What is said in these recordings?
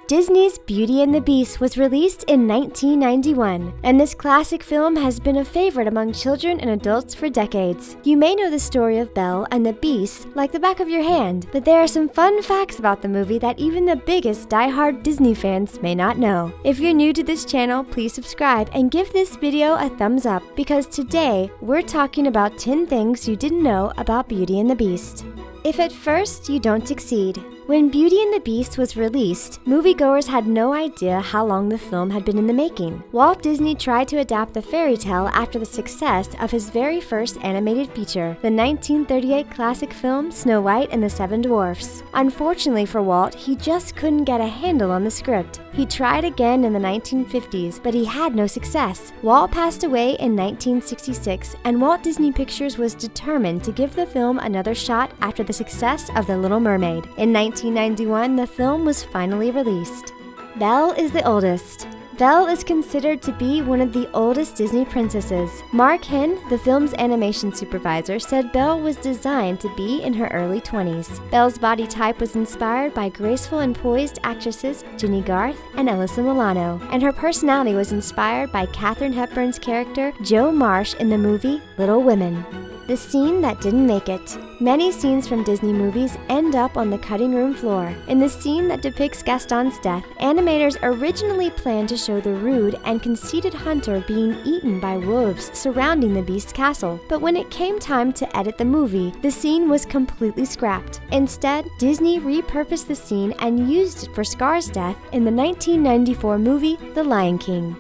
Disney's Beauty and the Beast was released in 1991, and this classic film has been a favorite among children and adults for decades. You may know the story of Belle and the Beast like the back of your hand, but there are some fun facts about the movie that even the biggest die-hard Disney fans may not know. If you're new to this channel, please subscribe and give this video a thumbs up, because today we're talking about 10 things you didn't know about Beauty and the Beast. If at first you don't succeed. When Beauty and the Beast was released, moviegoers had no idea how long the film had been in the making. Walt Disney tried to adapt the fairy tale after the success of his very first animated feature, the 1938 classic film Snow White and the Seven Dwarfs. Unfortunately for Walt, he just couldn't get a handle on the script. He tried again in the 1950s, but he had no success. Walt passed away in 1966, and Walt Disney Pictures was determined to give the film another shot after the success of The Little Mermaid. In 1991, the film was finally released. Belle is the oldest. Belle is considered to be one of the oldest Disney princesses. Mark Henn, the film's animation supervisor, said Belle was designed to be in her early 20s. Belle's body type was inspired by graceful and poised actresses Jenny Garth and Alyssa Milano, and her personality was inspired by Katharine Hepburn's character Jo Marsh in the movie Little Women. The scene that didn't make it. Many scenes from Disney movies end up on the cutting room floor. In the scene that depicts Gaston's death, animators originally planned to show the rude and conceited hunter being eaten by wolves surrounding the Beast's castle. But when it came time to edit the movie, the scene was completely scrapped. Instead, Disney repurposed the scene and used it for Scar's death in the 1994 movie The Lion King.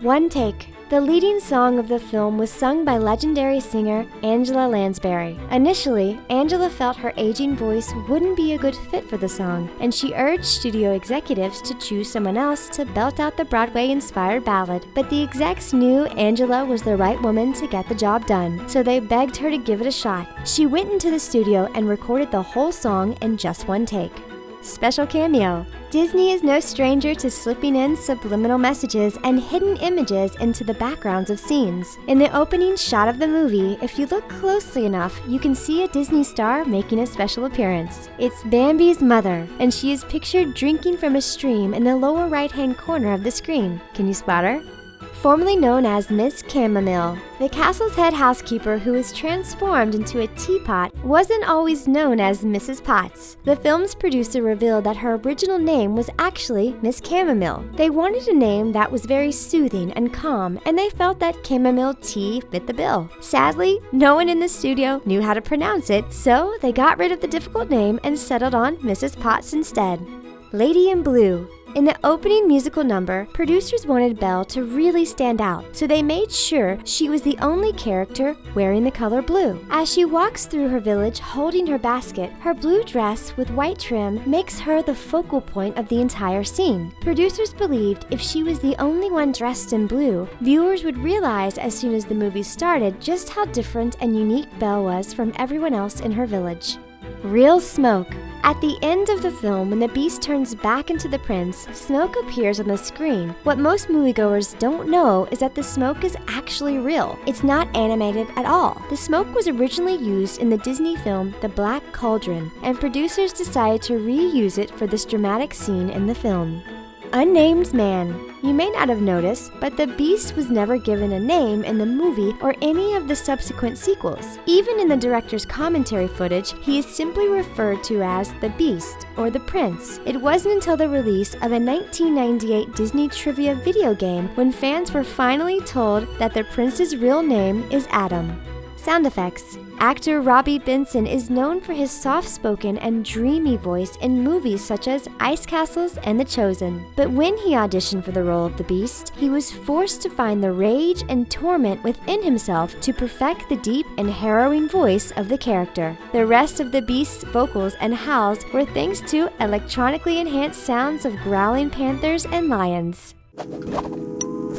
One take. The leading song of the film was sung by legendary singer Angela Lansbury. Initially, Angela felt her aging voice wouldn't be a good fit for the song, and she urged studio executives to choose someone else to belt out the Broadway-inspired ballad. But the execs knew Angela was the right woman to get the job done, so they begged her to give it a shot. She went into the studio and recorded the whole song in just one take. Special cameo. Disney is no stranger to slipping in subliminal messages and hidden images into the backgrounds of scenes. In the opening shot of the movie, if you look closely enough, you can see a Disney star making a special appearance. It's Bambi's mother, and she is pictured drinking from a stream in the lower right-hand corner of the screen. Can you spot her? Formerly known as Miss Chamomile, the castle's head housekeeper who was transformed into a teapot wasn't always known as Mrs. Potts. The film's producer revealed that her original name was actually Miss Chamomile. They wanted a name that was very soothing and calm, and they felt that chamomile tea fit the bill. Sadly, no one in the studio knew how to pronounce it, so they got rid of the difficult name and settled on Mrs. Potts instead. Lady in Blue. In the opening musical number, producers wanted Belle to really stand out, so they made sure she was the only character wearing the color blue. As she walks through her village holding her basket, her blue dress with white trim makes her the focal point of the entire scene. Producers believed if she was the only one dressed in blue, viewers would realize as soon as the movie started just how different and unique Belle was from everyone else in her village. Real smoke. At the end of the film, when the Beast turns back into the prince, smoke appears on the screen. What most moviegoers don't know is that the smoke is actually real. It's not animated at all. The smoke was originally used in the Disney film The Black Cauldron, and producers decided to reuse it for this dramatic scene in the film. Unnamed Man. You may not have noticed, but the Beast was never given a name in the movie or any of the subsequent sequels. Even in the director's commentary footage, he is simply referred to as the Beast or the Prince. It wasn't until the release of a 1998 Disney trivia video game when fans were finally told that the prince's real name is Adam. Sound effects. Actor Robbie Benson is known for his soft-spoken and dreamy voice in movies such as Ice Castles and The Chosen. But when he auditioned for the role of the Beast, he was forced to find the rage and torment within himself to perfect the deep and harrowing voice of the character. The rest of the Beast's vocals and howls were thanks to electronically enhanced sounds of growling panthers and lions.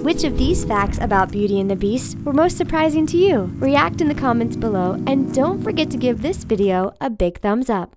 Which of these facts about Beauty and the Beast were most surprising to you? React in the comments below, and don't forget to give this video a big thumbs up.